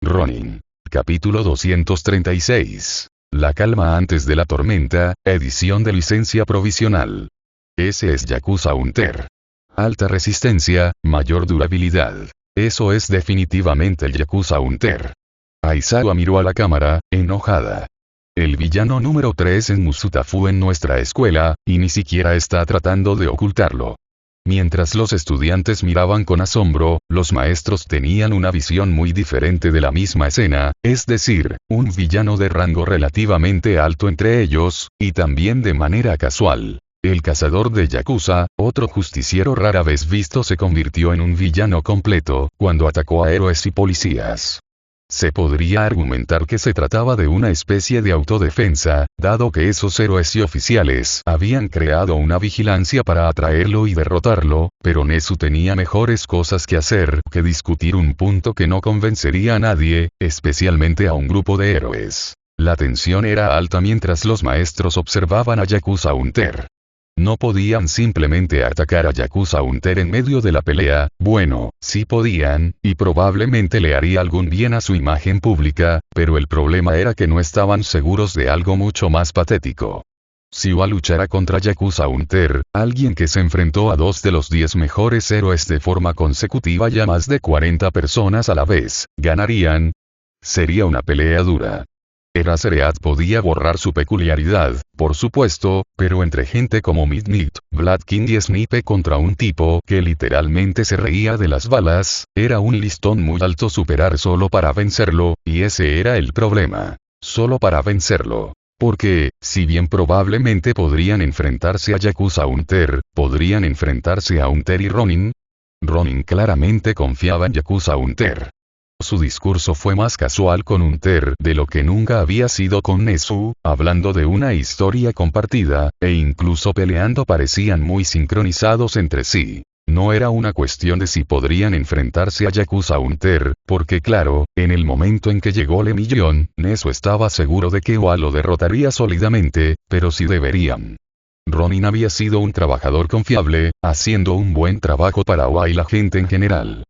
Ronin. Capítulo 236. La calma antes de la tormenta, edición de licencia provisional. Ese es Yakuza Hunter. Alta resistencia, mayor durabilidad. Eso es definitivamente el Yakuza Hunter. Aizawa miró a la cámara, enojada. El villano número 3 en Musuta fue en nuestra escuela, y ni siquiera está tratando de ocultarlo. Mientras los estudiantes miraban con asombro, los maestros tenían una visión muy diferente de la misma escena, es decir, un villano de rango relativamente alto entre ellos, y también de manera casual. El cazador de Yakuza, otro justiciero rara vez visto, se convirtió en un villano completo, cuando atacó a héroes y policías. Se podría argumentar que se trataba de una especie de autodefensa, dado que esos héroes y oficiales habían creado una vigilancia para atraerlo y derrotarlo, pero Nezu tenía mejores cosas que hacer que discutir un punto que no convencería a nadie, especialmente a un grupo de héroes. La tensión era alta mientras los maestros observaban a Yakuza Hunter. No podían simplemente atacar a Yakuza Hunter en medio de la pelea, bueno, sí podían, y probablemente le haría algún bien a su imagen pública, pero el problema era que no estaban seguros de algo mucho más patético. Si Ua luchara contra Yakuza Hunter, alguien que se enfrentó a 2 de los 10 mejores héroes de forma consecutiva y a más de 40 personas a la vez, ¿ganarían? Sería una pelea dura. Eraserhead podía borrar su peculiaridad, por supuesto, pero entre gente como Midnight, Blood King y Snipe contra un tipo que literalmente se reía de las balas, era un listón muy alto superar solo para vencerlo, y ese era el problema. Solo para vencerlo. Porque, si bien probablemente podrían enfrentarse a Yakuza Hunter, podrían enfrentarse a Hunter y Ronin. Ronin claramente confiaba en Yakuza Hunter. Su discurso fue más casual con Hunter de lo que nunca había sido con Nezu, hablando de una historia compartida, e incluso peleando parecían muy sincronizados entre sí. No era una cuestión de si podrían enfrentarse a Yakuza Hunter, porque claro, en el momento en que llegó Le Millón, Nezu estaba seguro de que Ua lo derrotaría sólidamente, pero sí deberían. Ronin había sido un trabajador confiable, haciendo un buen trabajo para Ua y la gente en general.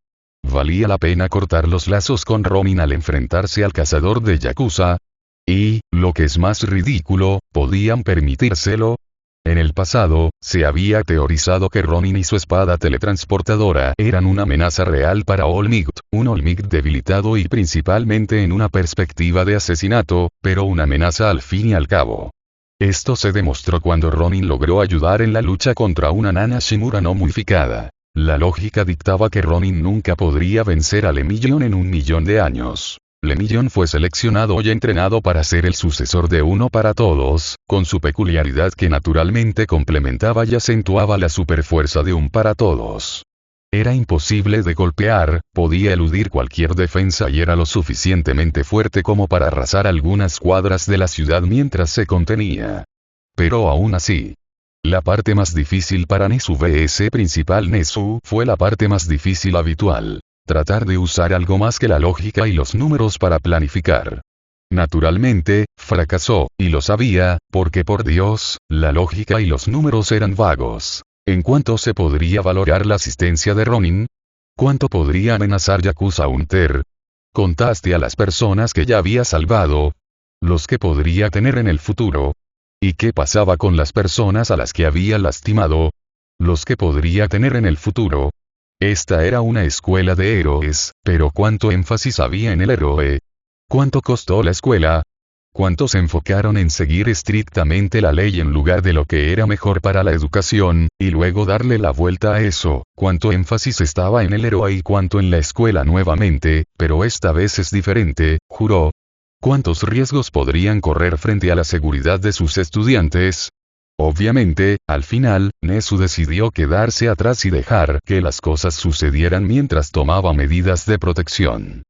¿Valía la pena cortar los lazos con Ronin al enfrentarse al cazador de Yakuza? Y, lo que es más ridículo, ¿podían permitírselo? En el pasado, se había teorizado que Ronin y su espada teletransportadora eran una amenaza real para All Might, un All Might debilitado y principalmente en una perspectiva de asesinato, pero una amenaza al fin y al cabo. Esto se demostró cuando Ronin logró ayudar en la lucha contra una Nana Shimura no modificada. La lógica dictaba que Ronin nunca podría vencer a Le Millón en 1.000.000 de años. Le Millón fue seleccionado y entrenado para ser el sucesor de Uno para Todos, con su peculiaridad que naturalmente complementaba y acentuaba la superfuerza de Un para Todos. Era imposible de golpear, podía eludir cualquier defensa y era lo suficientemente fuerte como para arrasar algunas cuadras de la ciudad mientras se contenía. Pero aún así, la parte más difícil para Nezu vs principal Nezu fue la parte más difícil habitual. Tratar de usar algo más que la lógica y los números para planificar. Naturalmente, fracasó, y lo sabía, porque por Dios, la lógica y los números eran vagos. ¿En cuánto se podría valorar la asistencia de Ronin? ¿Cuánto podría amenazar Yakuza Hunter? ¿Contaste a las personas que ya había salvado? ¿Los que podría tener en el futuro? ¿Y qué pasaba con las personas a las que había lastimado? ¿Los que podría tener en el futuro? Esta era una escuela de héroes, pero ¿cuánto énfasis había en el héroe? ¿Cuánto costó la escuela? ¿Cuánto se enfocaron en seguir estrictamente la ley en lugar de lo que era mejor para la educación, y luego darle la vuelta a eso? ¿Cuánto énfasis estaba en el héroe y cuánto en la escuela nuevamente, pero esta vez es diferente, juró? ¿Cuántos riesgos podrían correr frente a la seguridad de sus estudiantes? Obviamente, al final, Nezu decidió quedarse atrás y dejar que las cosas sucedieran mientras tomaba medidas de protección.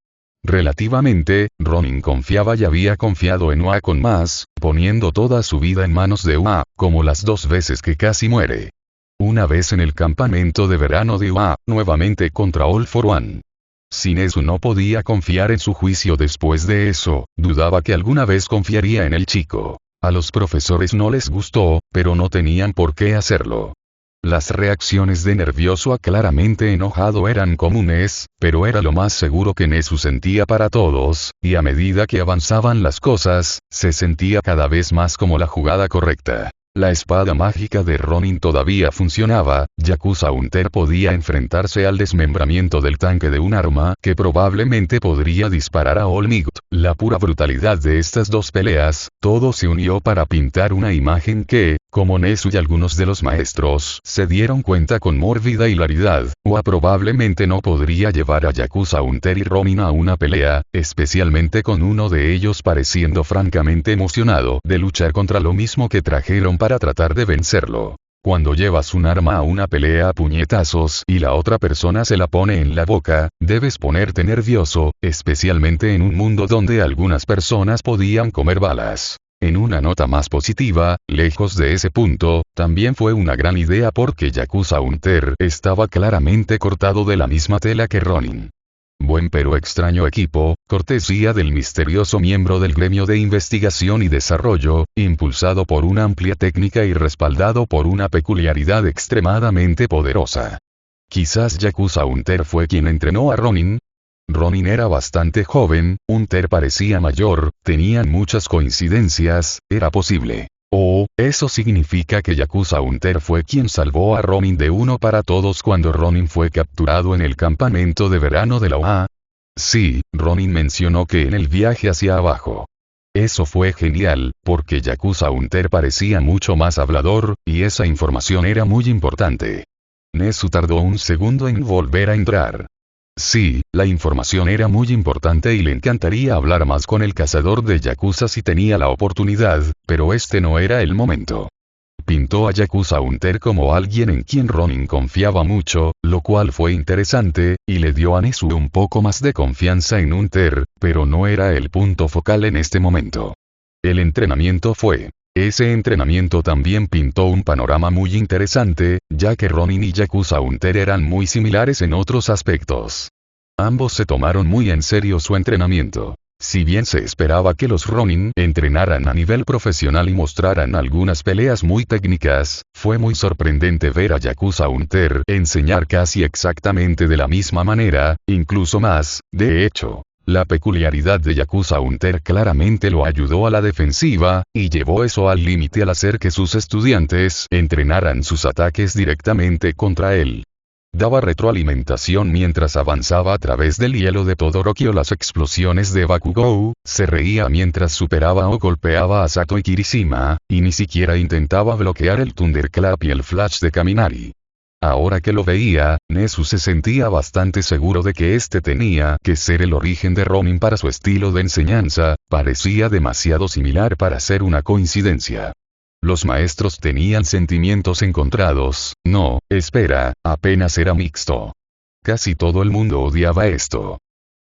Relativamente, Ronin confiaba y había confiado en Ua con más, poniendo toda su vida en manos de Ua, como las 2 veces que casi muere. Una vez en el campamento de verano de Ua, nuevamente contra All for One. Si Nezu no podía confiar en su juicio después de eso, dudaba que alguna vez confiaría en el chico. A los profesores no les gustó, pero no tenían por qué hacerlo. Las reacciones de nervioso a claramente enojado eran comunes, pero era lo más seguro que Nezu sentía para todos, y a medida que avanzaban las cosas, se sentía cada vez más como la jugada correcta. La espada mágica de Ronin todavía funcionaba, Yakuza Hunter podía enfrentarse al desmembramiento del tanque de un arma que probablemente podría disparar a All Might. La pura brutalidad de estas dos peleas, todo se unió para pintar una imagen que, como Nezu y algunos de los maestros se dieron cuenta con mórbida hilaridad, probablemente no podría llevar a Yakuza Hunter y Ronin a una pelea, especialmente con uno de ellos pareciendo francamente emocionado de luchar contra lo mismo que trajeron para tratar de vencerlo. Cuando llevas un arma a una pelea a puñetazos y la otra persona se la pone en la boca, debes ponerte nervioso, especialmente en un mundo donde algunas personas podían comer balas. En una nota más positiva, lejos de ese punto, también fue una gran idea porque Yakuza Hunter estaba claramente cortado de la misma tela que Ronin. Buen pero extraño equipo, cortesía del misterioso miembro del gremio de investigación y desarrollo, impulsado por una amplia técnica y respaldado por una peculiaridad extremadamente poderosa. Quizás Yakuza Hunter fue quien entrenó a Ronin. Ronin era bastante joven, Hunter parecía mayor, tenían muchas coincidencias, era posible. Eso significa que Yakuza Hunter fue quien salvó a Ronin de uno para todos cuando Ronin fue capturado en el campamento de verano de la OA. Sí, Ronin mencionó que en el viaje hacia abajo. Eso fue genial, porque Yakuza Hunter parecía mucho más hablador, y esa información era muy importante. Nezu tardó un segundo en volver a entrar. Sí, la información era muy importante y le encantaría hablar más con el cazador de Yakuza si tenía la oportunidad, pero este no era el momento. Pintó a Yakuza Hunter como alguien en quien Ronin confiaba mucho, lo cual fue interesante, y le dio a Nezu un poco más de confianza en Hunter, pero no era el punto focal en este momento. El entrenamiento fue. Ese entrenamiento también pintó un panorama muy interesante, ya que Ronin y Yakuza Hunter eran muy similares en otros aspectos. Ambos se tomaron muy en serio su entrenamiento. Si bien se esperaba que los Ronin entrenaran a nivel profesional y mostraran algunas peleas muy técnicas, fue muy sorprendente ver a Yakuza Hunter enseñar casi exactamente de la misma manera, incluso más, de hecho. La peculiaridad de Yakuza Hunter claramente lo ayudó a la defensiva, y llevó eso al límite al hacer que sus estudiantes entrenaran sus ataques directamente contra él. Daba retroalimentación mientras avanzaba a través del hielo de Todoroki o las explosiones de Bakugou, se reía mientras superaba o golpeaba a Sato y Kirishima, y ni siquiera intentaba bloquear el Thunderclap y el Flash de Kaminari. Ahora que lo veía, Nezu se sentía bastante seguro de que este tenía que ser el origen de Ronin para su estilo de enseñanza, parecía demasiado similar para ser una coincidencia. Los maestros tenían sentimientos encontrados, no, espera, apenas era mixto. Casi todo el mundo odiaba esto.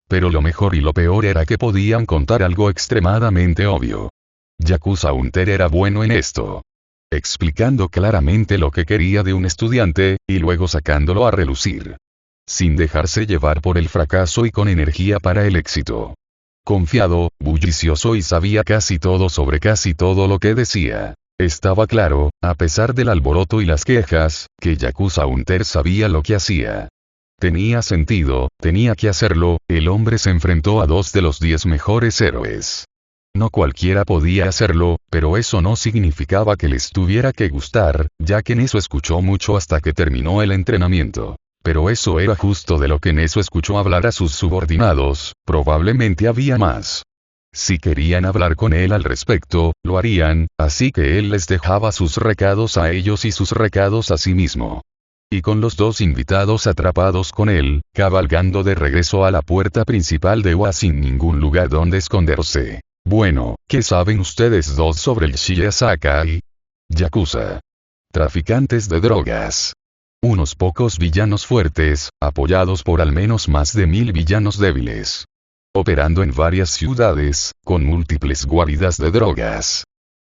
Pero lo mejor y lo peor era que podían contar algo extremadamente obvio. Yakuza Hunter era bueno en esto. Explicando claramente lo que quería de un estudiante, y luego sacándolo a relucir. Sin dejarse llevar por el fracaso y con energía para el éxito. Confiado, bullicioso y sabía casi todo sobre casi todo lo que decía. Estaba claro, a pesar del alboroto y las quejas, que Yakuza Hunter sabía lo que hacía. Tenía sentido, tenía que hacerlo, el hombre se enfrentó a 2 de los 10 mejores héroes. No cualquiera podía hacerlo, pero eso no significaba que les tuviera que gustar, ya que Nezu escuchó mucho hasta que terminó el entrenamiento. Pero eso era justo de lo que Nezu escuchó hablar a sus subordinados, probablemente había más. Si querían hablar con él al respecto, lo harían, así que él les dejaba sus recados a ellos y sus recados a sí mismo. Y con los 2 invitados atrapados con él, cabalgando de regreso a la puerta principal de Oa sin ningún lugar donde esconderse. Bueno, ¿qué saben ustedes 2 sobre el Shinya Sakai? Yakuza. Traficantes de drogas. Unos pocos villanos fuertes, apoyados por al menos más de 1000 villanos débiles. Operando en varias ciudades, con múltiples guaridas de drogas.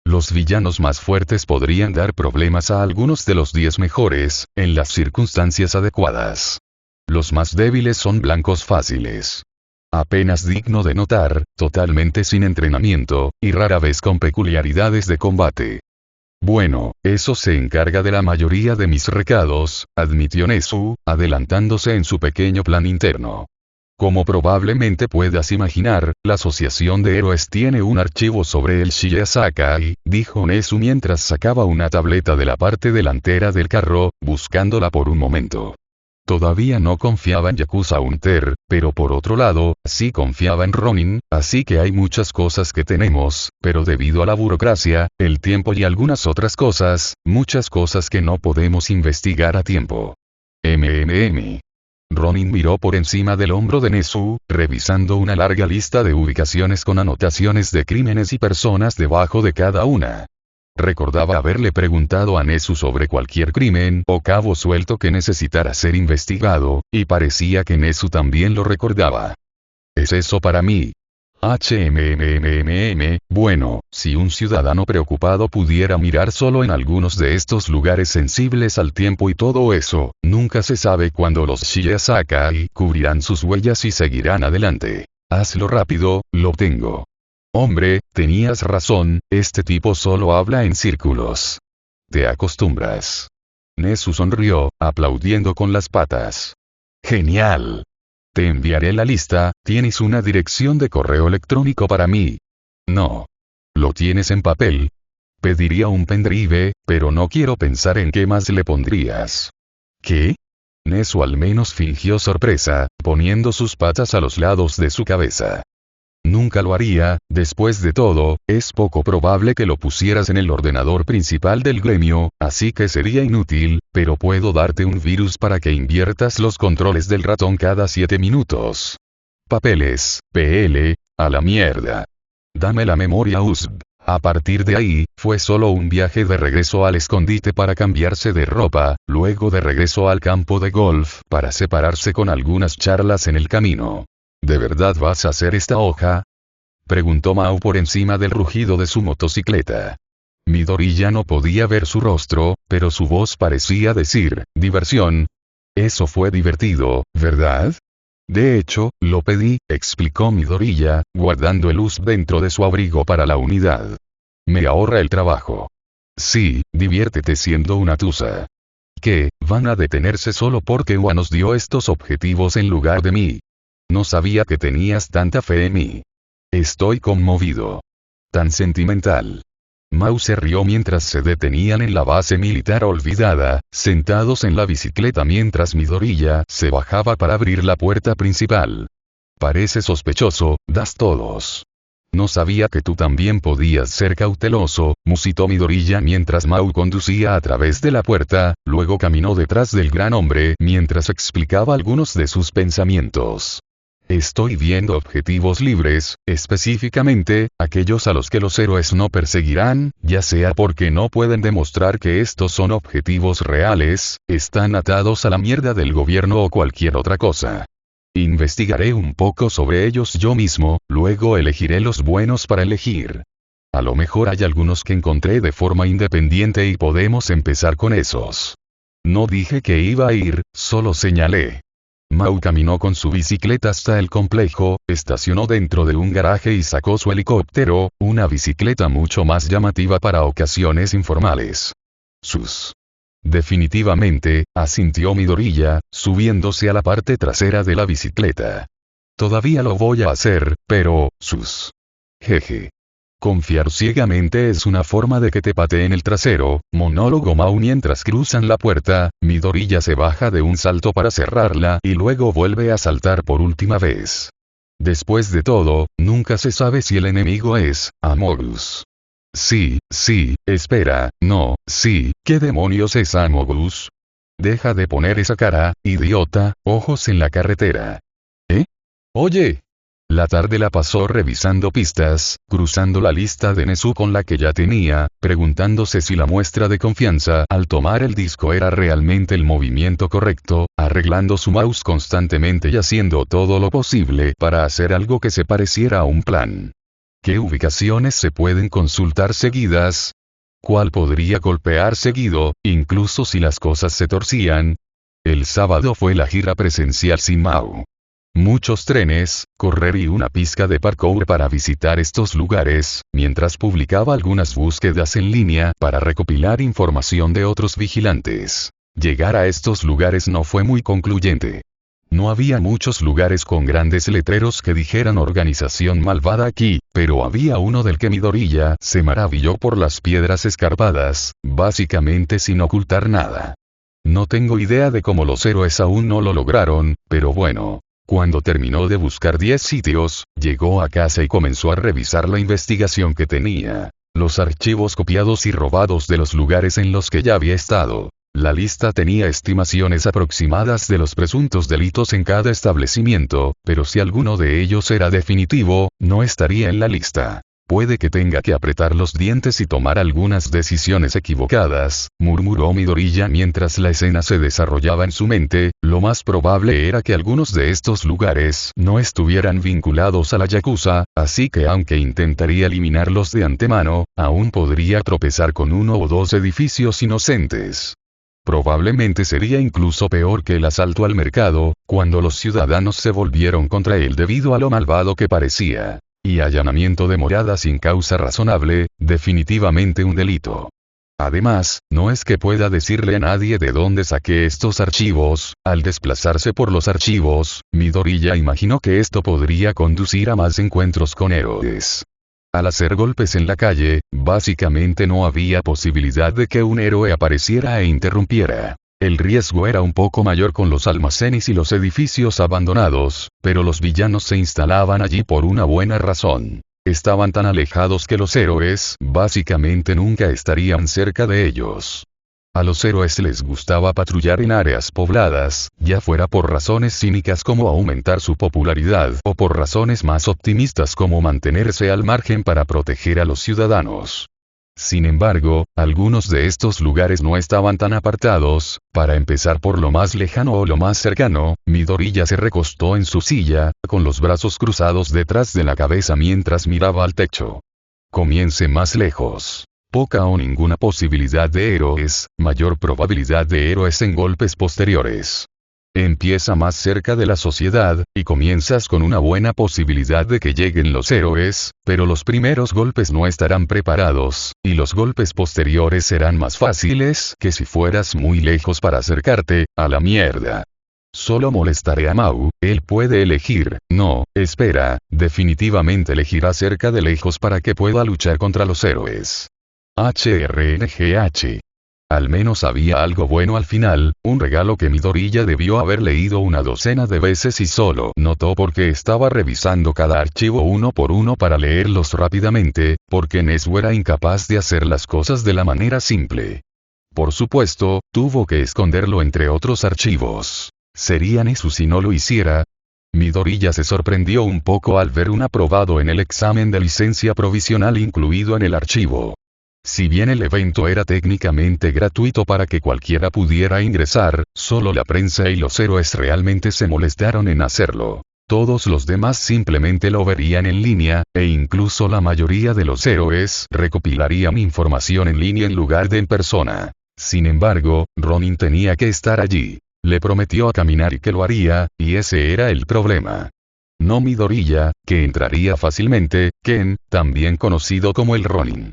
Los villanos más fuertes podrían dar problemas a algunos de los 10 mejores, en las circunstancias adecuadas. Los más débiles son blancos fáciles. Apenas digno de notar, totalmente sin entrenamiento, y rara vez con peculiaridades de combate. Bueno, eso se encarga de la mayoría de mis recados, admitió Nezu, adelantándose en su pequeño plan interno. Como probablemente puedas imaginar, la Asociación de Héroes tiene un archivo sobre el Shigesakai, dijo Nezu mientras sacaba una tableta de la parte delantera del carro, buscándola por un momento. Todavía no confiaba en Yakuza Hunter, pero por otro lado, sí confiaba en Ronin, así que hay muchas cosas que tenemos, pero debido a la burocracia, el tiempo y algunas otras cosas, muchas cosas que no podemos investigar a tiempo. Ronin miró por encima del hombro de Nezu, revisando una larga lista de ubicaciones con anotaciones de crímenes y personas debajo de cada una. Recordaba haberle preguntado a Nezu sobre cualquier crimen o cabo suelto que necesitara ser investigado, y parecía que Nezu también lo recordaba. ¿Es eso para mí? Bueno, si un ciudadano preocupado pudiera mirar solo en algunos de estos lugares sensibles al tiempo y todo eso, nunca se sabe cuándo los Shigesakai cubrirán sus huellas y seguirán adelante. Hazlo rápido, lo tengo. Hombre, tenías razón, este tipo solo habla en círculos. Te acostumbras. Nezu sonrió, aplaudiendo con las patas. Genial. Te enviaré la lista, ¿tienes una dirección de correo electrónico para mí? No. ¿Lo tienes en papel? Pediría un pendrive, pero no quiero pensar en qué más le pondrías. ¿Qué? Nezu al menos fingió sorpresa, poniendo sus patas a los lados de su cabeza. Nunca lo haría, después de todo, es poco probable que lo pusieras en el ordenador principal del gremio, así que sería inútil, pero puedo darte un virus para que inviertas los controles del ratón cada 7 minutos. Papeles, PL, a la mierda. Dame la memoria USB. A partir de ahí, fue solo un viaje de regreso al escondite para cambiarse de ropa, luego de regreso al campo de golf para separarse con algunas charlas en el camino. ¿De verdad vas a hacer esta hoja? Preguntó Mao por encima del rugido de su motocicleta. Midori ya no podía ver su rostro, pero su voz parecía decir, diversión. Eso fue divertido, ¿verdad? De hecho, lo pedí, explicó Midoriya, guardando el USB dentro de su abrigo para la unidad. Me ahorra el trabajo. Sí, diviértete siendo una tusa. ¿Qué, van a detenerse solo porque Ua nos dio estos objetivos en lugar de mí? No sabía que tenías tanta fe en mí. Estoy conmovido. Tan sentimental. Mao se rió mientras se detenían en la base militar olvidada, sentados en la bicicleta mientras Midoriya se bajaba para abrir la puerta principal. Parece sospechoso, das todos. No sabía que tú también podías ser cauteloso, musitó Midoriya mientras Mao conducía a través de la puerta, luego caminó detrás del gran hombre mientras explicaba algunos de sus pensamientos. Estoy viendo objetivos libres, específicamente, aquellos a los que los héroes no perseguirán, ya sea porque no pueden demostrar que estos son objetivos reales, están atados a la mierda del gobierno o cualquier otra cosa. Investigaré un poco sobre ellos yo mismo, luego elegiré los buenos para elegir. A lo mejor hay algunos que encontré de forma independiente y podemos empezar con esos. No dije que iba a ir, solo señalé. Mao caminó con su bicicleta hasta el complejo, estacionó dentro de un garaje y sacó su helicóptero, una bicicleta mucho más llamativa para ocasiones informales. Sus. Definitivamente, asintió Midoriya, subiéndose a la parte trasera de la bicicleta. Todavía lo voy a hacer, pero, sus. Jeje. Confiar ciegamente es una forma de que te pateen el trasero, monólogo Mao mientras cruzan la puerta, Midoriya se baja de un salto para cerrarla y luego vuelve a saltar por última vez. Después de todo, nunca se sabe si el enemigo es Amogus. Sí, espera, no, sí, ¿qué demonios es Amogus? Deja de poner esa cara, idiota, ojos en la carretera. ¿Eh? Oye. La tarde la pasó revisando pistas, cruzando la lista de Nezu con la que ya tenía, preguntándose si la muestra de confianza al tomar el disco era realmente el movimiento correcto, arreglando su mouse constantemente y haciendo todo lo posible para hacer algo que se pareciera a un plan. ¿Qué ubicaciones se pueden consultar seguidas? ¿Cuál podría golpear seguido, incluso si las cosas se torcían? El sábado fue la gira presencial sin Mao. muchos trenes, correr y una pizca de parkour para visitar estos lugares, mientras publicaba algunas búsquedas en línea para recopilar información de otros vigilantes. Llegar a estos lugares no fue muy concluyente. No había muchos lugares con grandes letreros que dijeran organización malvada aquí, pero había uno del que Midoriya se maravilló por las piedras escarpadas, básicamente sin ocultar nada. No tengo idea de cómo los héroes aún no lo lograron, pero bueno. Cuando terminó de buscar 10 sitios, llegó a casa y comenzó a revisar la investigación que tenía. Los archivos copiados y robados de los lugares en los que ya había estado. La lista tenía estimaciones aproximadas de los presuntos delitos en cada establecimiento, pero si alguno de ellos era definitivo, no estaría en la lista. Puede que tenga que apretar los dientes y tomar algunas decisiones equivocadas, murmuró Midoriya mientras la escena se desarrollaba en su mente. Lo más probable era que algunos de estos lugares no estuvieran vinculados a la Yakuza, así que aunque intentaría eliminarlos de antemano, aún podría tropezar con uno o dos edificios inocentes. Probablemente sería incluso peor que el asalto al mercado, cuando los ciudadanos se volvieron contra él debido a lo malvado que parecía. Y allanamiento de morada sin causa razonable, definitivamente un delito. Además, no es que pueda decirle a nadie de dónde saqué estos archivos. Al desplazarse por los archivos, Midoriya imaginó que esto podría conducir a más encuentros con héroes. Al hacer golpes en la calle, básicamente no había posibilidad de que un héroe apareciera e interrumpiera. El riesgo era un poco mayor con los almacenes y los edificios abandonados, pero los villanos se instalaban allí por una buena razón. Estaban tan alejados que los héroes básicamente nunca estarían cerca de ellos. A los héroes les gustaba patrullar en áreas pobladas, ya fuera por razones cínicas como aumentar su popularidad o por razones más optimistas como mantenerse al margen para proteger a los ciudadanos. Sin embargo, algunos de estos lugares no estaban tan apartados. Para empezar por lo más lejano o lo más cercano, Midoriya se recostó en su silla, con los brazos cruzados detrás de la cabeza mientras miraba al techo. Comience más lejos. Poca o ninguna posibilidad de héroes, mayor probabilidad de héroes en golpes posteriores. Empieza más cerca de la sociedad, y comienzas con una buena posibilidad de que lleguen los héroes, pero los primeros golpes no estarán preparados, y los golpes posteriores serán más fáciles que si fueras muy lejos para acercarte, a la mierda. Solo molestaré a Mau, él puede elegir. No, espera, definitivamente elegirá cerca de lejos para que pueda luchar contra los héroes. HRNGH. Al menos había algo bueno al final, un regalo que Midoriya debió haber leído una docena de veces y solo notó porque estaba revisando cada archivo uno por uno para leerlos rápidamente, porque Nezu era incapaz de hacer las cosas de la manera simple. Por supuesto, tuvo que esconderlo entre otros archivos. ¿Sería Nezu si no lo hiciera? Midoriya se sorprendió un poco al ver un aprobado en el examen de licencia provisional incluido en el archivo. Si bien el evento era técnicamente gratuito para que cualquiera pudiera ingresar, solo la prensa y los héroes realmente se molestaron en hacerlo. Todos los demás simplemente lo verían en línea, e incluso la mayoría de los héroes recopilarían información en línea en lugar de en persona. Sin embargo, Ronin tenía que estar allí. Le prometió a caminar y que lo haría, y ese era el problema. No Midoriya, que entraría fácilmente, Ken, también conocido como el Ronin.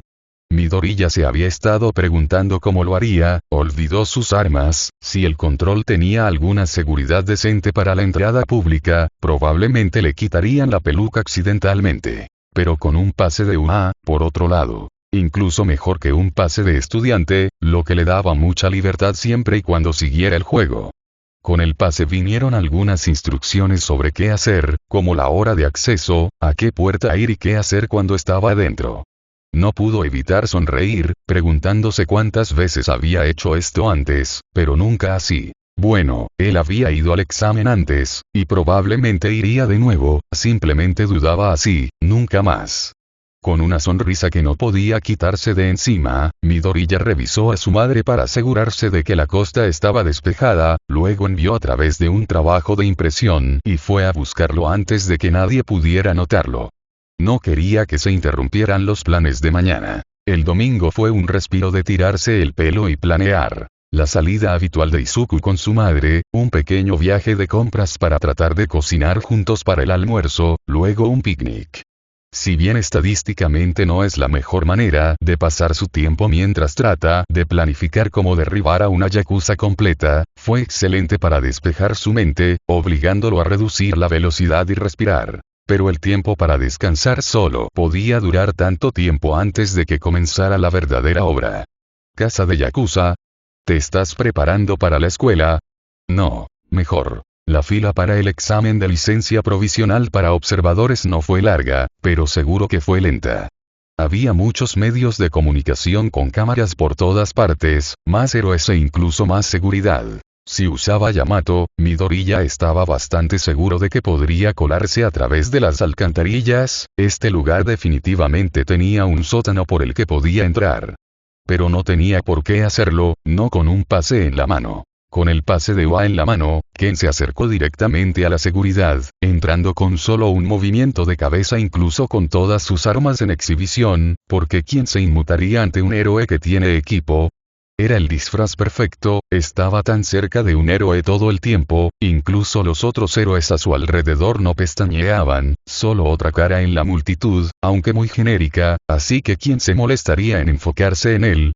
Midoriya se había estado preguntando cómo lo haría, olvidó sus armas. Si el control tenía alguna seguridad decente para la entrada pública, probablemente le quitarían la peluca accidentalmente. Pero con un pase de UA, por otro lado. Incluso mejor que un pase de estudiante, lo que le daba mucha libertad siempre y cuando siguiera el juego. Con el pase vinieron algunas instrucciones sobre qué hacer, como la hora de acceso, a qué puerta ir y qué hacer cuando estaba adentro. No pudo evitar sonreír, preguntándose cuántas veces había hecho esto antes, pero nunca así. Bueno, él había ido al examen antes, y probablemente iría de nuevo, simplemente dudaba así, nunca más. Con una sonrisa que no podía quitarse de encima, Midoriya revisó a su madre para asegurarse de que la costa estaba despejada, luego envió a través de un trabajo de impresión y fue a buscarlo antes de que nadie pudiera notarlo. No quería que se interrumpieran los planes de mañana. El domingo fue un respiro de tirarse el pelo y planear. la salida habitual de Izuku con su madre, un pequeño viaje de compras para tratar de cocinar juntos para el almuerzo, luego un picnic. Si bien estadísticamente no es la mejor manera de pasar su tiempo mientras trata de planificar cómo derribar a una yakuza completa, fue excelente para despejar su mente, obligándolo a reducir la velocidad y respirar. Pero el tiempo para descansar solo podía durar tanto tiempo antes de que comenzara la verdadera obra. Casa de yakuza. ¿Te estás preparando para la escuela? No, mejor. La fila para el examen de licencia provisional para observadores no fue larga, pero seguro que fue lenta. Había muchos medios de comunicación con cámaras por todas partes, más héroes e incluso más seguridad. Si usaba Yamato, Midoriya estaba bastante seguro de que podría colarse a través de las alcantarillas. Este lugar definitivamente tenía un sótano por el que podía entrar. Pero no tenía por qué hacerlo, no con un pase en la mano. Con el pase de OA en la mano, Ken se acercó directamente a la seguridad, entrando con solo un movimiento de cabeza incluso con todas sus armas en exhibición, porque ¿quién se inmutaría ante un héroe que tiene equipo? Era el disfraz perfecto, estaba tan cerca de un héroe todo el tiempo, incluso los otros héroes a su alrededor no pestañeaban, solo otra cara en la multitud, aunque muy genérica, así que ¿quién se molestaría en enfocarse en él?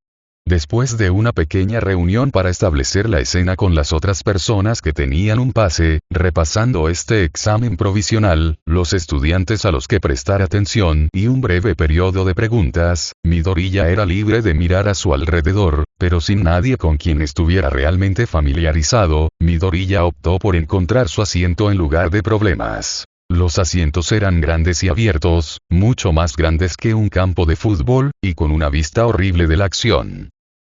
Después de una pequeña reunión para establecer la escena con las otras personas que tenían un pase, repasando este examen provisional, los estudiantes a los que prestar atención y un breve periodo de preguntas, Midoriya era libre de mirar a su alrededor, pero sin nadie con quien estuviera realmente familiarizado, Midoriya optó por encontrar su asiento en lugar de problemas. Los asientos eran grandes y abiertos, mucho más grandes que un campo de fútbol, y con una vista horrible de la acción.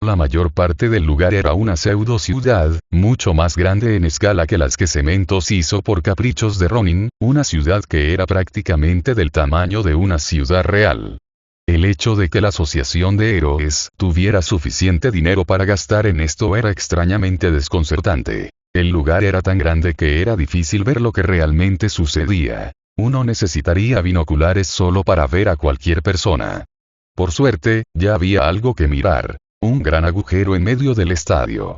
La mayor parte del lugar era una pseudo ciudad, mucho más grande en escala que las que Cementos hizo por caprichos de Ronin, una ciudad que era prácticamente del tamaño de una ciudad real. El hecho de que la asociación de héroes tuviera suficiente dinero para gastar en esto era extrañamente desconcertante. El lugar era tan grande que era difícil ver lo que realmente sucedía. Uno necesitaría binoculares solo para ver a cualquier persona. Por suerte, ya había algo que mirar. Un gran agujero en medio del estadio.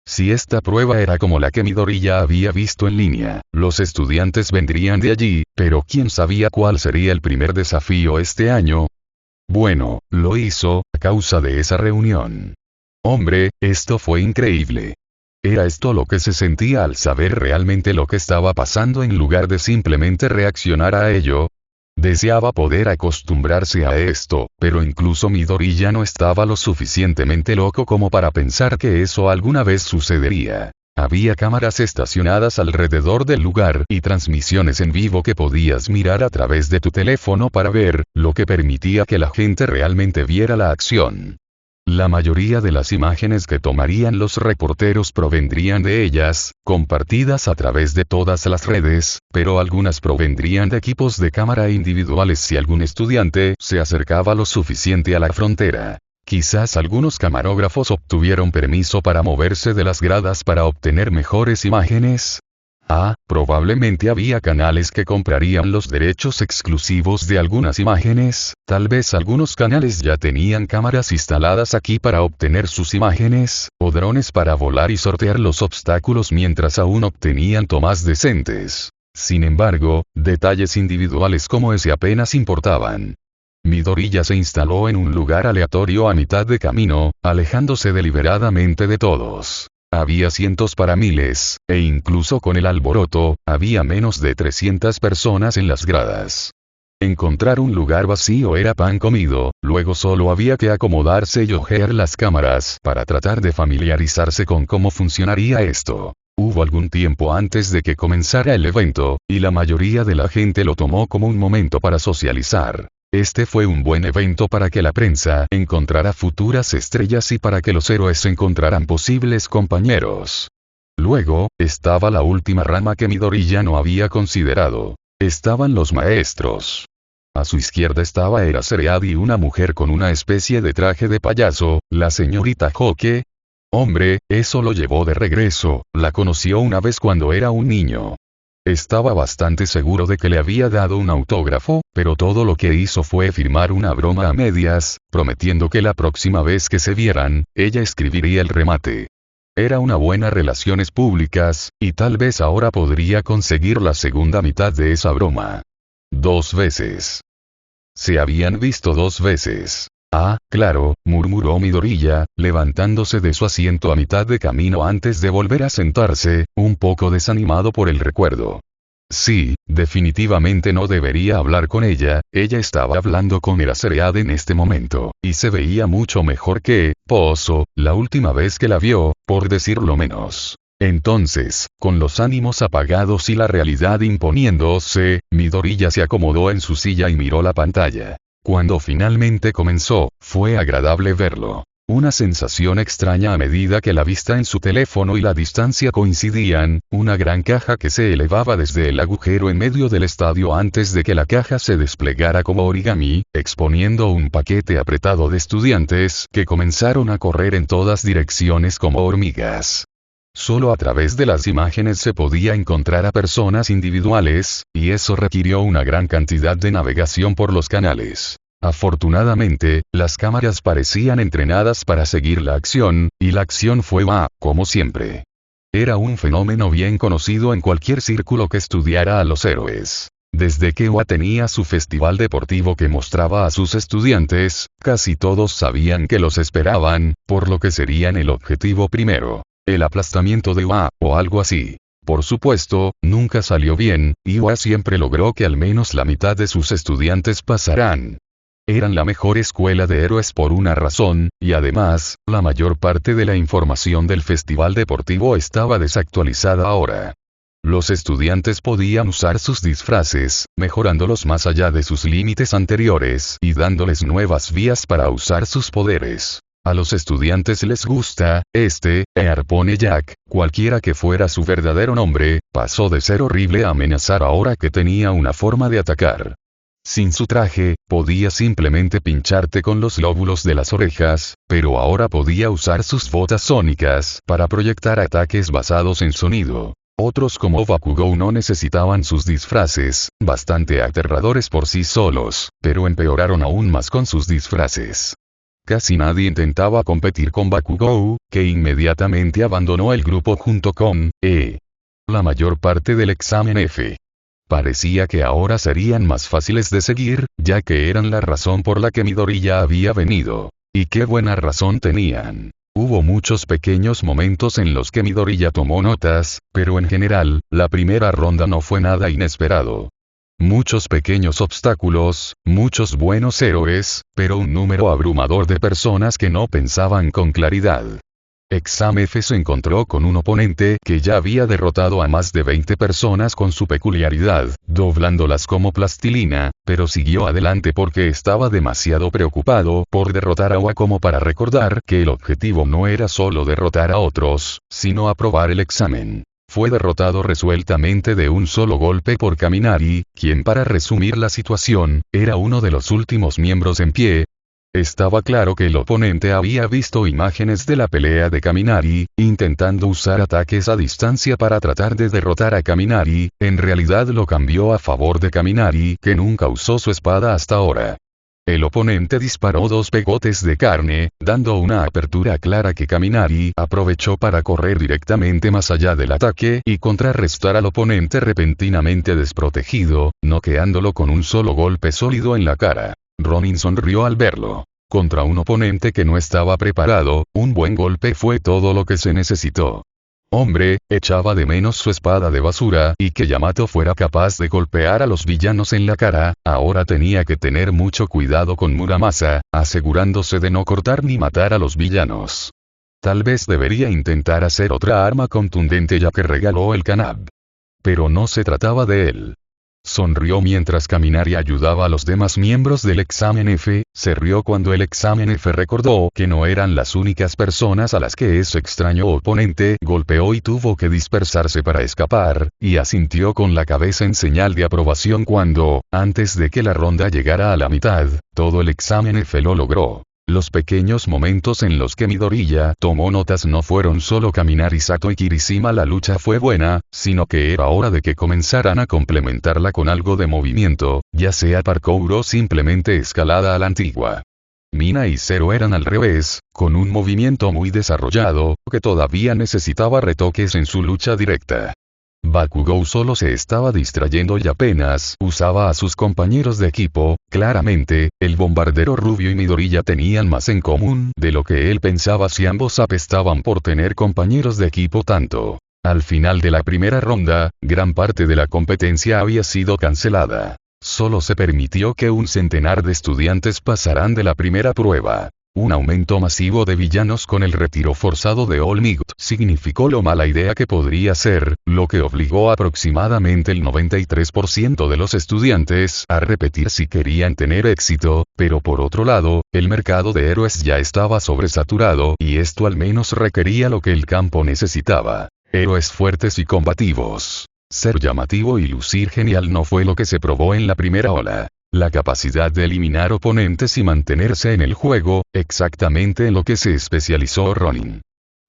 Si esta prueba era como la que Midoriya había visto en línea, los estudiantes vendrían de allí, pero ¿quién sabía cuál sería el primer desafío este año? Bueno, lo hizo, a causa de esa reunión. Hombre, esto fue increíble. ¿Era esto lo que se sentía al saber realmente lo que estaba pasando en lugar de simplemente reaccionar a ello? Deseaba poder acostumbrarse a esto, pero incluso Midoriya no estaba lo suficientemente loco como para pensar que eso alguna vez sucedería. Había cámaras estacionadas alrededor del lugar y transmisiones en vivo que podías mirar a través de tu teléfono para ver, lo que permitía que la gente realmente viera la acción. La mayoría de las imágenes que tomarían los reporteros provendrían de ellas, compartidas a través de todas las redes, pero algunas provendrían de equipos de cámara individuales si algún estudiante se acercaba lo suficiente a la frontera. Quizás algunos camarógrafos obtuvieron permiso para moverse de las gradas para obtener mejores imágenes. Probablemente había canales que comprarían los derechos exclusivos de algunas imágenes, tal vez algunos canales ya tenían cámaras instaladas aquí para obtener sus imágenes, o drones para volar y sortear los obstáculos mientras aún obtenían tomas decentes. Sin embargo, detalles individuales como ese apenas importaban. Midoriya se instaló en un lugar aleatorio a mitad de camino, alejándose deliberadamente de todos. Había cientos para miles, e incluso con el alboroto, había menos de 300 personas en las gradas. Encontrar un lugar vacío era pan comido, luego solo había que acomodarse y ojear las cámaras para tratar de familiarizarse con cómo funcionaría esto. Hubo algún tiempo antes de que comenzara el evento, y la mayoría de la gente lo tomó como un momento para socializar. Este fue un buen evento para que la prensa encontrara futuras estrellas y para que los héroes encontraran posibles compañeros. Luego, estaba la última rama que Midoriya no había considerado. Estaban los maestros. A su izquierda estaba Eraserhead y una mujer con una especie de traje de payaso, la señorita Hoke. Hombre, eso lo llevó de regreso, la conoció una vez cuando era un niño. Estaba bastante seguro de que le había dado un autógrafo, pero todo lo que hizo fue firmar una broma a medias, prometiendo que la próxima vez que se vieran, ella escribiría el remate. Era una buena relaciones públicas, y tal vez ahora podría conseguir la segunda mitad de esa broma. 2 veces. Se habían visto 2 veces. Ah, claro, murmuró Midoriya, levantándose de su asiento a mitad de camino antes de volver a sentarse, un poco desanimado por el recuerdo. Sí, definitivamente no debería hablar con ella, ella estaba hablando con Eraserhead en este momento, y se veía mucho mejor que Pozo, la última vez que la vio, por decirlo menos. Entonces, con los ánimos apagados y la realidad imponiéndose, Midoriya se acomodó en su silla y miró la pantalla. Cuando finalmente comenzó, fue agradable verlo. Una sensación extraña a medida que la vista en su teléfono y la distancia coincidían, una gran caja que se elevaba desde el agujero en medio del estadio antes de que la caja se desplegara como origami, exponiendo un paquete apretado de estudiantes que comenzaron a correr en todas direcciones como hormigas. Solo a través de las imágenes se podía encontrar a personas individuales, y eso requirió una gran cantidad de navegación por los canales. Afortunadamente, las cámaras parecían entrenadas para seguir la acción, y la acción fue como siempre. Era un fenómeno bien conocido en cualquier círculo que estudiara a los héroes. Desde que UA tenía su festival deportivo que mostraba a sus estudiantes, casi todos sabían que los esperaban, por lo que serían el objetivo primero. El aplastamiento de UA, o algo así. Por supuesto, nunca salió bien, y UA siempre logró que al menos la mitad de sus estudiantes pasaran. Eran la mejor escuela de héroes por una razón, y además, la mayor parte de la información del festival deportivo estaba desactualizada ahora. Los estudiantes podían usar sus disfraces, mejorándolos más allá de sus límites anteriores y dándoles nuevas vías para usar sus poderes. A los estudiantes les gusta, Harpone Jack, cualquiera que fuera su verdadero nombre, pasó de ser horrible a amenazar ahora que tenía una forma de atacar. Sin su traje, podía simplemente pincharte con los lóbulos de las orejas, pero ahora podía usar sus botas sónicas para proyectar ataques basados en sonido. Otros como Bakugou no necesitaban sus disfraces, bastante aterradores por sí solos, pero empeoraron aún más con sus disfraces. Casi nadie intentaba competir con Bakugou, que inmediatamente abandonó el grupo junto con la mayor parte del examen F. Parecía que ahora serían más fáciles de seguir, ya que eran la razón por la que Midoriya había venido. Y qué buena razón tenían. Hubo muchos pequeños momentos en los que Midoriya tomó notas, pero en general, la primera ronda no fue nada inesperado. Muchos pequeños obstáculos, muchos buenos héroes, pero un número abrumador de personas que no pensaban con claridad. Exam F se encontró con un oponente que ya había derrotado a más de 20 personas con su peculiaridad, doblándolas como plastilina, pero siguió adelante porque estaba demasiado preocupado por derrotar a UA como para recordar que el objetivo no era solo derrotar a otros, sino aprobar el examen. Fue derrotado resueltamente de un solo golpe por Kaminari, quien para resumir la situación, era uno de los últimos miembros en pie. Estaba claro que el oponente había visto imágenes de la pelea de Kaminari, intentando usar ataques a distancia para tratar de derrotar a Kaminari, en realidad lo cambió a favor de Kaminari que nunca usó su espada hasta ahora. El oponente disparó 2 pegotes de carne, dando una apertura clara que Kaminari aprovechó para correr directamente más allá del ataque y contrarrestar al oponente repentinamente desprotegido, noqueándolo con un solo golpe sólido en la cara. Ronin sonrió al verlo. Contra un oponente que no estaba preparado, un buen golpe fue todo lo que se necesitó. Hombre, echaba de menos su espada de basura y que Yamato fuera capaz de golpear a los villanos en la cara, ahora tenía que tener mucho cuidado con Muramasa, asegurándose de no cortar ni matar a los villanos. Tal vez debería intentar hacer otra arma contundente ya que regaló el Kanab. Pero no se trataba de él. Sonrió mientras Kaminari ayudaba a los demás miembros del examen F, se rió cuando el examen F recordó que no eran las únicas personas a las que ese extraño oponente golpeó y tuvo que dispersarse para escapar, y asintió con la cabeza en señal de aprobación cuando, antes de que la ronda llegara a la mitad, todo el examen F lo logró. Los pequeños momentos en los que Midoriya tomó notas no fueron solo Kaminari Sato y Kirishima, la lucha fue buena, sino que era hora de que comenzaran a complementarla con algo de movimiento, ya sea parkour o simplemente escalada a la antigua. Mina y Zero eran al revés, con un movimiento muy desarrollado, que todavía necesitaba retoques en su lucha directa. Bakugou solo se estaba distrayendo y apenas usaba a sus compañeros de equipo. Claramente, el bombardero rubio y Midoriya tenían más en común de lo que él pensaba si ambos apestaban por tener compañeros de equipo tanto. Al final de la primera ronda, gran parte de la competencia había sido cancelada. Solo se permitió que un centenar de estudiantes pasaran de la primera prueba. Un aumento masivo de villanos con el retiro forzado de All Might significó lo mala idea que podría ser, lo que obligó aproximadamente el 93% de los estudiantes a repetir si querían tener éxito, pero por otro lado, el mercado de héroes ya estaba sobresaturado y esto al menos requería lo que el campo necesitaba. Héroes fuertes y combativos. Ser llamativo y lucir genial no fue lo que se probó en la primera ola. La capacidad de eliminar oponentes y mantenerse en el juego, exactamente en lo que se especializó Ronin.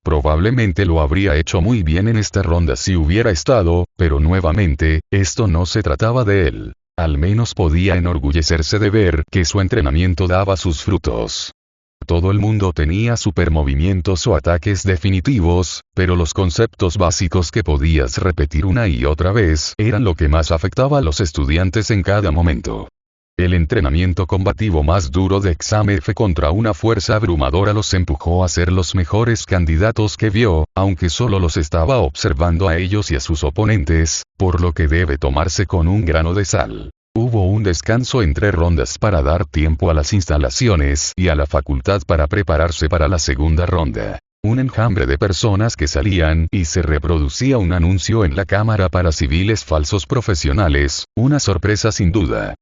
Probablemente lo habría hecho muy bien en esta ronda si hubiera estado, pero nuevamente, esto no se trataba de él. Al menos podía enorgullecerse de ver que su entrenamiento daba sus frutos. Todo el mundo tenía supermovimientos o ataques definitivos, pero los conceptos básicos que podías repetir una y otra vez eran lo que más afectaba a los estudiantes en cada momento. El entrenamiento combativo más duro de Exam F contra una fuerza abrumadora los empujó a ser los mejores candidatos que vio, aunque solo los estaba observando a ellos y a sus oponentes, por lo que debe tomarse con un grano de sal. Hubo un descanso entre rondas para dar tiempo a las instalaciones y a la facultad para prepararse para la segunda ronda. Un enjambre de personas que salían y se reproducía un anuncio en la cámara para civiles falsos profesionales, una sorpresa sin duda.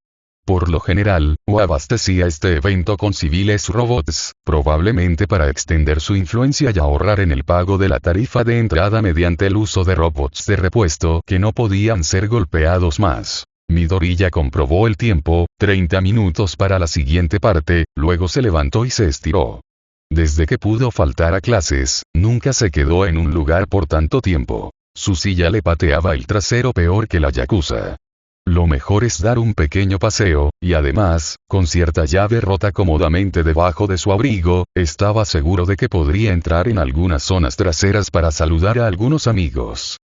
Por lo general, o abastecía este evento con civiles robots, probablemente para extender su influencia y ahorrar en el pago de la tarifa de entrada mediante el uso de robots de repuesto que no podían ser golpeados más. Midoriya comprobó el tiempo, 30 minutos para la siguiente parte, luego se levantó y se estiró. Desde que pudo faltar a clases, nunca se quedó en un lugar por tanto tiempo. Su silla le pateaba el trasero peor que la yakuza. Lo mejor es dar un pequeño paseo, y además, con cierta llave rota cómodamente debajo de su abrigo, estaba seguro de que podría entrar en algunas zonas traseras para saludar a algunos amigos.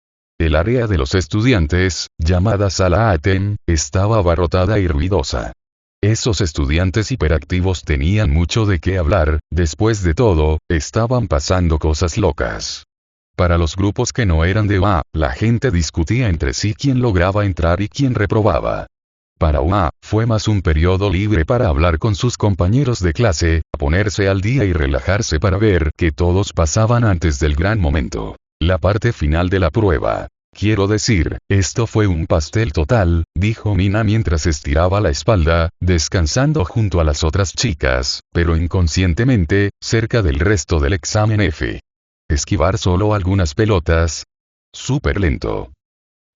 El área de los estudiantes, llamada Sala Aten, estaba abarrotada y ruidosa. Esos estudiantes hiperactivos tenían mucho de qué hablar, después de todo, estaban pasando cosas locas. Para los grupos que no eran de UA, la gente discutía entre sí quién lograba entrar y quién reprobaba. Para UA, fue más un periodo libre para hablar con sus compañeros de clase, ponerse al día y relajarse para ver que todos pasaban antes del gran momento. La parte final de la prueba. Quiero decir, esto fue un pastel total, dijo Mina mientras estiraba la espalda, descansando junto a las otras chicas, pero inconscientemente, cerca del resto del examen F. Esquivar solo algunas pelotas. Súper lento.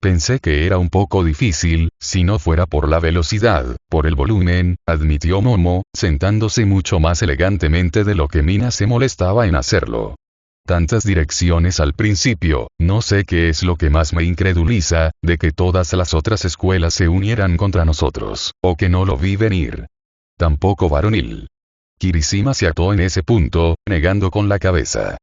Pensé que era un poco difícil, si no fuera por la velocidad, por el volumen, admitió Momo, sentándose mucho más elegantemente de lo que Mina se molestaba en hacerlo. Tantas direcciones al principio, no sé qué es lo que más me increduliza, de que todas las otras escuelas se unieran contra nosotros, o que no lo vi venir. Tampoco varonil. Kirishima se ató en ese punto, negando con la cabeza.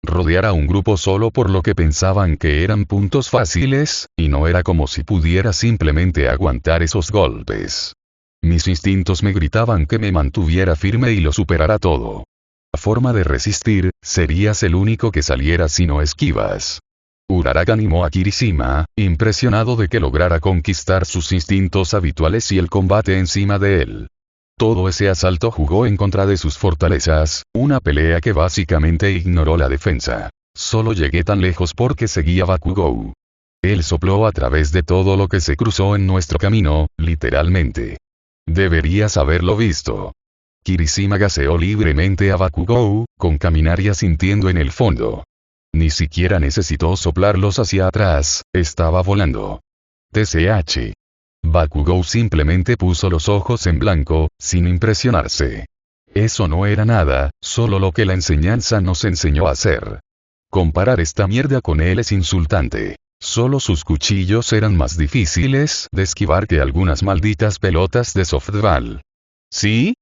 Rodear a un grupo solo por lo que pensaban que eran puntos fáciles, y no era como si pudiera simplemente aguantar esos golpes. Mis instintos me gritaban que me mantuviera firme y lo superara todo. La forma de resistir, serías el único que saliera si no esquivas. Uraraka animó a Kirishima, impresionado de que lograra conquistar sus instintos habituales y el combate encima de él. Todo ese asalto jugó en contra de sus fortalezas, una pelea que básicamente ignoró la defensa. Solo llegué tan lejos porque seguía Bakugou. Él sopló a través de todo lo que se cruzó en nuestro camino, literalmente. Deberías haberlo visto. Kirishima gaseó libremente a Bakugou, con caminar y asintiendo en el fondo. Ni siquiera necesitó soplarlos hacia atrás, estaba volando. TCH. Bakugou simplemente puso los ojos en blanco, sin impresionarse. Eso no era nada, solo lo que la enseñanza nos enseñó a hacer. Comparar esta mierda con él es insultante. Solo sus cuchillos eran más difíciles de esquivar que algunas malditas pelotas de softball. ¿Sí?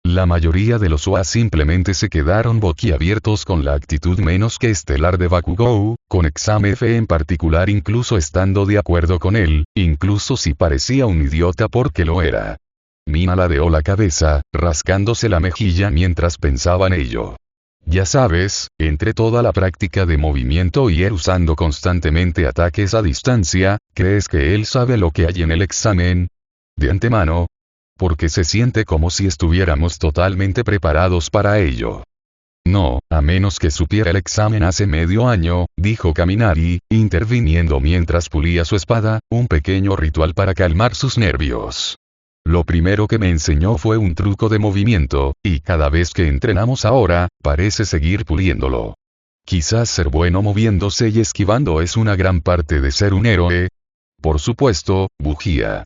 La mayoría de los OA simplemente se quedaron boquiabiertos con la actitud menos que estelar de Bakugou, con Exam F en particular, incluso estando de acuerdo con él, incluso si parecía un idiota porque lo era. Mina ladeó la cabeza, rascándose la mejilla mientras pensaba en ello. Ya sabes, entre toda la práctica de movimiento y él usando constantemente ataques a distancia, ¿crees que él sabe lo que hay en el examen? De antemano. Porque se siente como si estuviéramos totalmente preparados para ello. No, a menos que supiera el examen hace medio año, dijo Kaminari, interviniendo mientras pulía su espada, un pequeño ritual para calmar sus nervios. Lo primero que me enseñó fue un truco de movimiento, y cada vez que entrenamos ahora, parece seguir puliéndolo. Quizás ser bueno moviéndose y esquivando es una gran parte de ser un héroe. Por supuesto, bujía.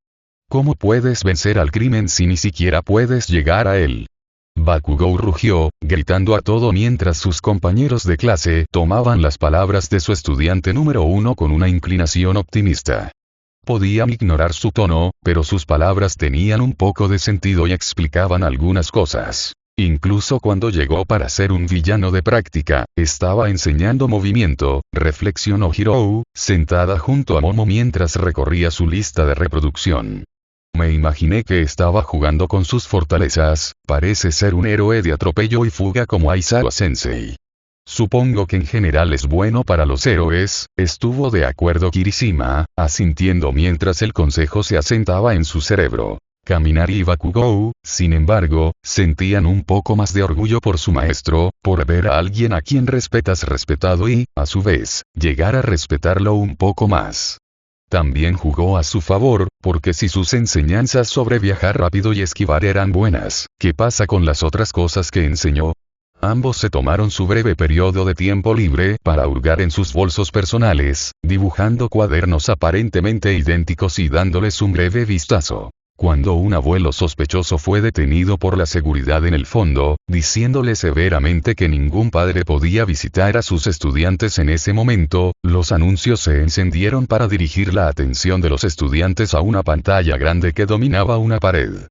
¿Cómo puedes vencer al crimen si ni siquiera puedes llegar a él? Bakugou rugió, gritando a todo mientras sus compañeros de clase tomaban las palabras de su estudiante número 1 con una inclinación optimista. Podían ignorar su tono, pero sus palabras tenían un poco de sentido y explicaban algunas cosas. Incluso cuando llegó para ser un villano de práctica, estaba enseñando movimiento, reflexionó Hirou, sentada junto a Momo mientras recorría su lista de reproducción. Me imaginé que estaba jugando con sus fortalezas, parece ser un héroe de atropello y fuga como Aizawa Sensei. Supongo que en general es bueno para los héroes, estuvo de acuerdo Kirishima, asintiendo mientras el consejo se asentaba en su cerebro. Kaminari y Bakugou, sin embargo, sentían un poco más de orgullo por su maestro, por ver a alguien a quien respetas respetado y, a su vez, llegar a respetarlo un poco más. También jugó a su favor, porque si sus enseñanzas sobre viajar rápido y esquivar eran buenas, ¿qué pasa con las otras cosas que enseñó? Ambos se tomaron su breve periodo de tiempo libre para hurgar en sus bolsos personales, dibujando cuadernos aparentemente idénticos y dándoles un breve vistazo. Cuando un abuelo sospechoso fue detenido por la seguridad en el fondo, diciéndole severamente que ningún padre podía visitar a sus estudiantes en ese momento, los anuncios se encendieron para dirigir la atención de los estudiantes a una pantalla grande que dominaba una pared.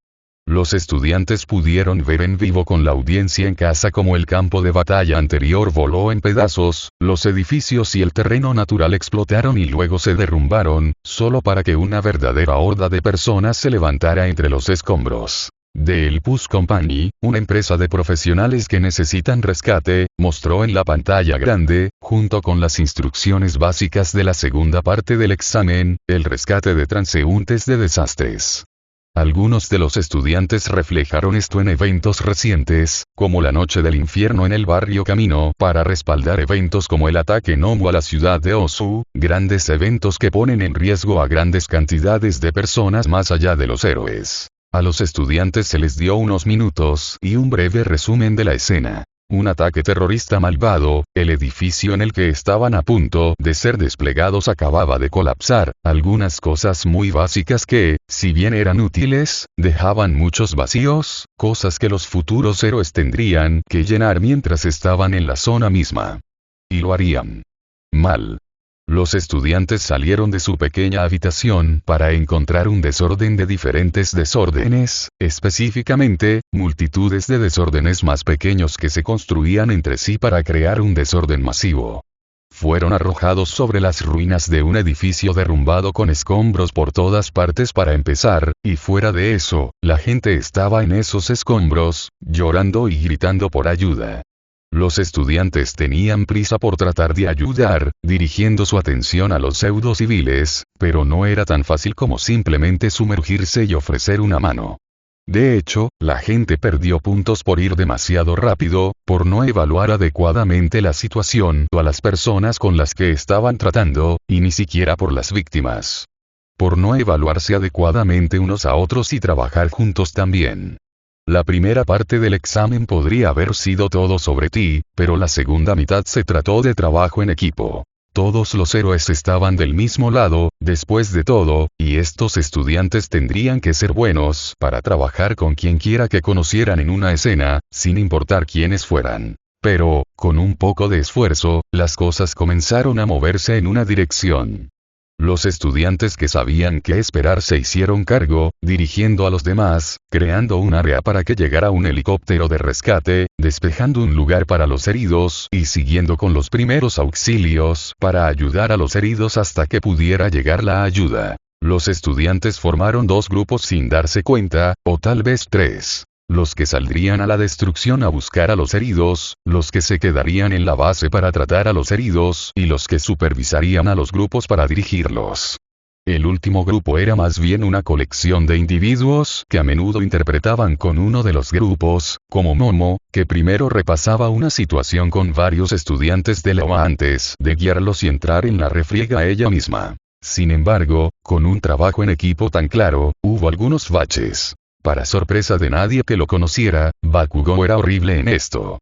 Los estudiantes pudieron ver en vivo con la audiencia en casa cómo el campo de batalla anterior voló en pedazos, los edificios y el terreno natural explotaron y luego se derrumbaron, solo para que una verdadera horda de personas se levantara entre los escombros. The Elpis Company, una empresa de profesionales que necesitan rescate, mostró en la pantalla grande, junto con las instrucciones básicas de la segunda parte del examen, el rescate de transeúntes de desastres. Algunos de los estudiantes reflejaron esto en eventos recientes, como la Noche del Infierno en el barrio Camino, para respaldar eventos como el ataque Nomu a la ciudad de Osu, grandes eventos que ponen en riesgo a grandes cantidades de personas más allá de los héroes. A los estudiantes se les dio unos minutos y un breve resumen de la escena. Un ataque terrorista malvado, el edificio en el que estaban a punto de ser desplegados acababa de colapsar, algunas cosas muy básicas que, si bien eran útiles, dejaban muchos vacíos, cosas que los futuros héroes tendrían que llenar mientras estaban en la zona misma. Y lo harían mal. Los estudiantes salieron de su pequeña habitación para encontrar un desorden de diferentes desórdenes, específicamente, multitudes de desórdenes más pequeños que se construían entre sí para crear un desorden masivo. Fueron arrojados sobre las ruinas de un edificio derrumbado con escombros por todas partes para empezar, y fuera de eso, la gente estaba en esos escombros, llorando y gritando por ayuda. Los estudiantes tenían prisa por tratar de ayudar, dirigiendo su atención a los pseudo civiles, pero no era tan fácil como simplemente sumergirse y ofrecer una mano. De hecho, la gente perdió puntos por ir demasiado rápido, por no evaluar adecuadamente la situación o a las personas con las que estaban tratando, y ni siquiera por las víctimas. Por no evaluarse adecuadamente unos a otros y trabajar juntos también. La primera parte del examen podría haber sido todo sobre ti, pero la segunda mitad se trató de trabajo en equipo. Todos los héroes estaban del mismo lado, después de todo, y estos estudiantes tendrían que ser buenos para trabajar con quien quiera que conocieran en una escena, sin importar quiénes fueran. Pero, con un poco de esfuerzo, las cosas comenzaron a moverse en una dirección. Los estudiantes que sabían qué esperar se hicieron cargo, dirigiendo a los demás, creando un área para que llegara un helicóptero de rescate, despejando un lugar para los heridos y siguiendo con los primeros auxilios para ayudar a los heridos hasta que pudiera llegar la ayuda. Los estudiantes formaron dos grupos sin darse cuenta, o tal vez tres. Los que saldrían a la destrucción a buscar a los heridos, los que se quedarían en la base para tratar a los heridos y los que supervisarían a los grupos para dirigirlos. El último grupo era más bien una colección de individuos que a menudo interpretaban con uno de los grupos, como Momo, que primero repasaba una situación con varios estudiantes de la UA antes de guiarlos y entrar en la refriega ella misma. Sin embargo, con un trabajo en equipo tan claro, hubo algunos baches. Para sorpresa de nadie que lo conociera, Bakugou era horrible en esto.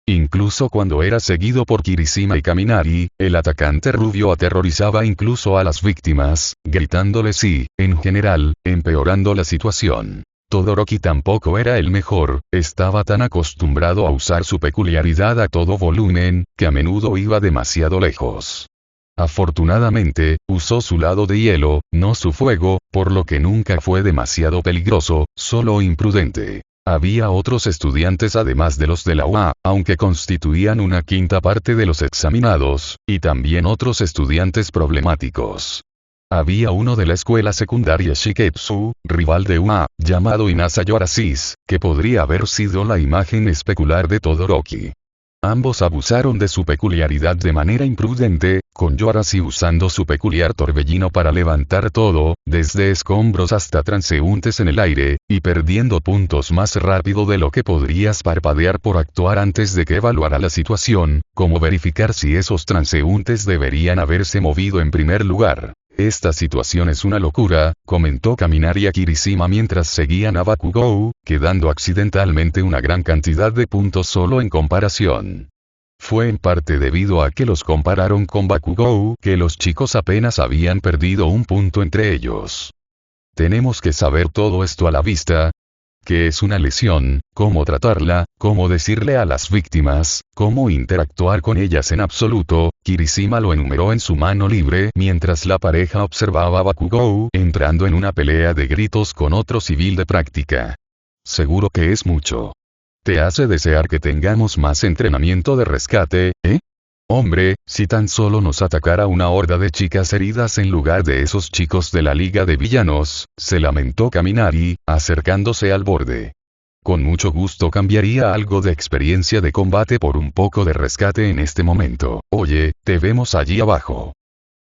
Incluso cuando era seguido por Kirishima y Kaminari, el atacante rubio aterrorizaba incluso a las víctimas, gritándoles y, en general, empeorando la situación. Todoroki tampoco era el mejor, estaba tan acostumbrado a usar su peculiaridad a todo volumen, que a menudo iba demasiado lejos. Afortunadamente, usó su lado de hielo, no su fuego, por lo que nunca fue demasiado peligroso, solo imprudente. Había otros estudiantes además de los de la UA, aunque constituían una quinta parte de los examinados, y también otros estudiantes problemáticos. Había uno de la escuela secundaria Shiketsu, rival de UA, llamado Inasa Yorasis, que podría haber sido la imagen especular de Todoroki. Ambos abusaron de su peculiaridad de manera imprudente, con Yorashi usando su peculiar torbellino para levantar todo, desde escombros hasta transeúntes en el aire, y perdiendo puntos más rápido de lo que podrías parpadear por actuar antes de que evaluara la situación, como verificar si esos transeúntes deberían haberse movido en primer lugar. Esta situación es una locura, comentó Kaminari a Kirishima mientras seguían a Bakugou, quedando accidentalmente una gran cantidad de puntos solo en comparación. Fue en parte debido a que los compararon con Bakugou que los chicos apenas habían perdido un punto entre ellos. Tenemos que saber todo esto a la vista. ¿Qué es una lesión? ¿Cómo tratarla? ¿Cómo decirle a las víctimas? ¿Cómo interactuar con ellas en absoluto? Kirishima lo enumeró en su mano libre mientras la pareja observaba a Bakugou entrando en una pelea de gritos con otro civil de práctica. Seguro que es mucho. ¿Te hace desear que tengamos más entrenamiento de rescate, eh? Hombre, si tan solo nos atacara una horda de chicas heridas en lugar de esos chicos de la Liga de Villanos, se lamentó Kaminari, acercándose al borde. Con mucho gusto cambiaría algo de experiencia de combate por un poco de rescate en este momento. Oye, te vemos allí abajo.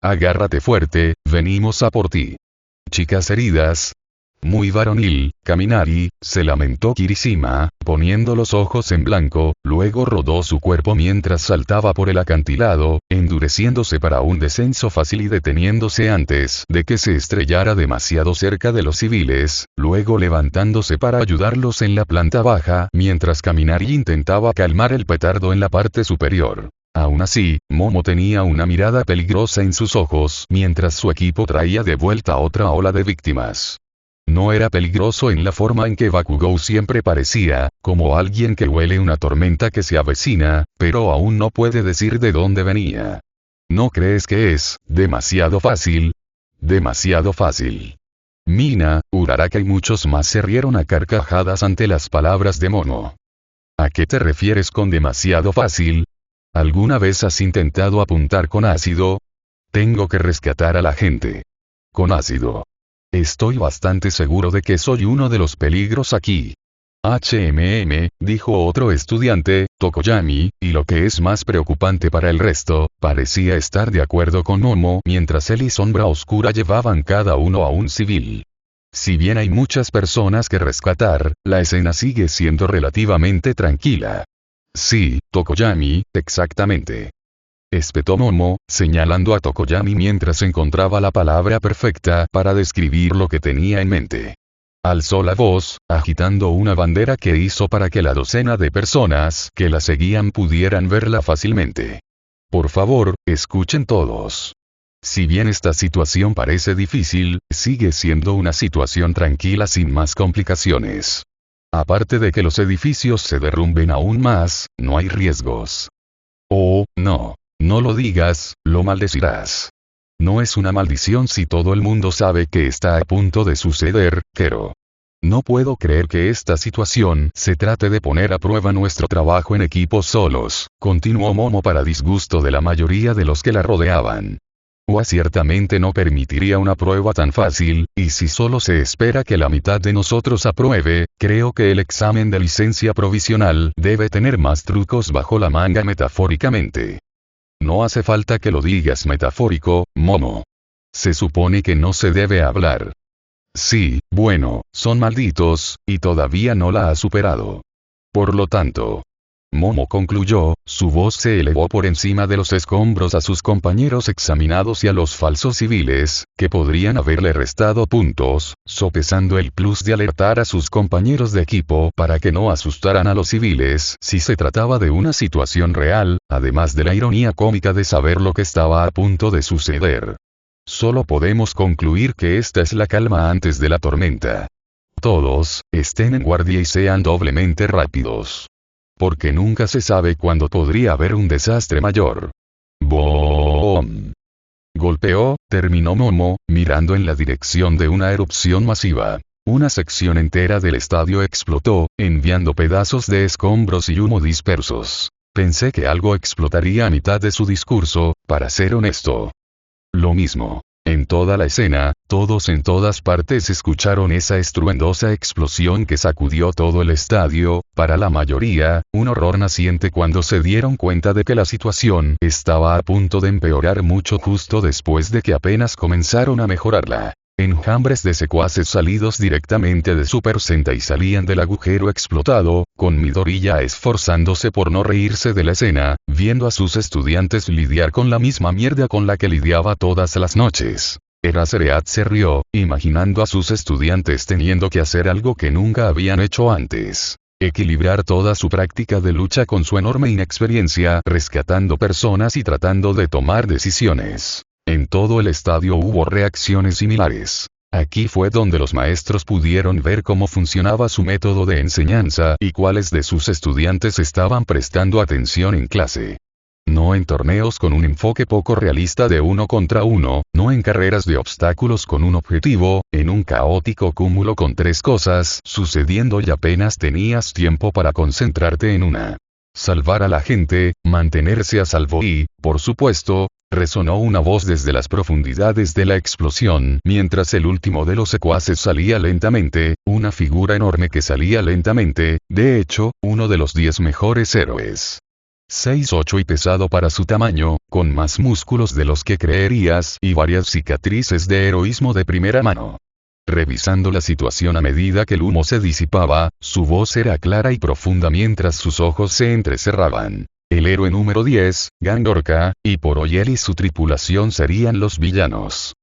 Agárrate fuerte, venimos a por ti. Chicas heridas. Muy varonil, Kaminari, se lamentó Kirishima, poniendo los ojos en blanco, luego rodó su cuerpo mientras saltaba por el acantilado, endureciéndose para un descenso fácil y deteniéndose antes de que se estrellara demasiado cerca de los civiles, luego levantándose para ayudarlos en la planta baja mientras Kaminari intentaba calmar el petardo en la parte superior. Aún así, Momo tenía una mirada peligrosa en sus ojos mientras su equipo traía de vuelta otra ola de víctimas. No era peligroso en la forma en que Bakugou siempre parecía, como alguien que huele una tormenta que se avecina, pero aún no puede decir de dónde venía. ¿No crees que es demasiado fácil? Demasiado fácil. Mina, Uraraka y muchos más se rieron a carcajadas ante las palabras de Momo. ¿A qué te refieres con demasiado fácil? ¿Alguna vez has intentado apuntar con ácido? Tengo que rescatar a la gente. Con ácido. Estoy bastante seguro de que soy uno de los peligros aquí. Dijo otro estudiante, Tokoyami, y lo que es más preocupante para el resto, parecía estar de acuerdo con Momo mientras él y Sombra Oscura llevaban cada uno a un civil. Si bien hay muchas personas que rescatar, la escena sigue siendo relativamente tranquila. Sí, Tokoyami, exactamente. Espetó Momo, señalando a Tokoyami mientras encontraba la palabra perfecta para describir lo que tenía en mente. Alzó la voz, agitando una bandera que hizo para que la docena de personas que la seguían pudieran verla fácilmente. Por favor, escuchen todos. Si bien esta situación parece difícil, sigue siendo una situación tranquila sin más complicaciones. Aparte de que los edificios se derrumben aún más, no hay riesgos. Oh, no. No lo digas, lo maldecirás. No es una maldición si todo el mundo sabe que está a punto de suceder, Kero. No puedo creer que esta situación se trate de poner a prueba nuestro trabajo en equipo solos, continuó Momo para disgusto de la mayoría de los que la rodeaban. Ua ciertamente no permitiría una prueba tan fácil, y si solo se espera que la mitad de nosotros apruebe, creo que el examen de licencia provisional debe tener más trucos bajo la manga metafóricamente. No hace falta que lo digas metafórico, Momo. Se supone que no se debe hablar. Sí, bueno, son malditos, y todavía no la ha superado. Por lo tanto, Momo concluyó, su voz se elevó por encima de los escombros a sus compañeros examinados y a los falsos civiles, que podrían haberle restado puntos, sopesando el plus de alertar a sus compañeros de equipo para que no asustaran a los civiles si se trataba de una situación real, además de la ironía cómica de saber lo que estaba a punto de suceder. Solo podemos concluir que esta es la calma antes de la tormenta. Todos, estén en guardia y sean doblemente rápidos. Porque nunca se sabe cuándo podría haber un desastre mayor. ¡Boom! Golpeó, terminó Momo, mirando en la dirección de una erupción masiva. Una sección entera del estadio explotó, enviando pedazos de escombros y humo dispersos. Pensé que algo explotaría a mitad de su discurso, para ser honesto. Lo mismo. En toda la escena, todos en todas partes escucharon esa estruendosa explosión que sacudió todo el estadio, para la mayoría, un horror naciente cuando se dieron cuenta de que la situación estaba a punto de empeorar mucho justo después de que apenas comenzaron a mejorarla. Enjambres de secuaces salidos directamente de Super Sentai salían del agujero explotado, con Midoriya esforzándose por no reírse de la escena, viendo a sus estudiantes lidiar con la misma mierda con la que lidiaba todas las noches. Eraserhead se rió, imaginando a sus estudiantes teniendo que hacer algo que nunca habían hecho antes. Equilibrar toda su práctica de lucha con su enorme inexperiencia, rescatando personas y tratando de tomar decisiones. En todo el estadio hubo reacciones similares. Aquí fue donde los maestros pudieron ver cómo funcionaba su método de enseñanza y cuáles de sus estudiantes estaban prestando atención en clase. No en torneos con un enfoque poco realista de 1 contra 1, no en carreras de obstáculos con un objetivo, en un caótico cúmulo con 3 cosas sucediendo y apenas tenías tiempo para concentrarte en una. Salvar a la gente, mantenerse a salvo y, por supuesto, resonó una voz desde las profundidades de la explosión mientras el último de los secuaces salía lentamente, una figura enorme que salía lentamente, de hecho, uno de los 10 mejores héroes. 6'8" y pesado para su tamaño, con más músculos de los que creerías y varias cicatrices de heroísmo de primera mano. Revisando la situación a medida que el humo se disipaba, su voz era clara y profunda mientras sus ojos se entrecerraban. El héroe número 10, Gang Orca, y por hoy él y su tripulación serían los villanos.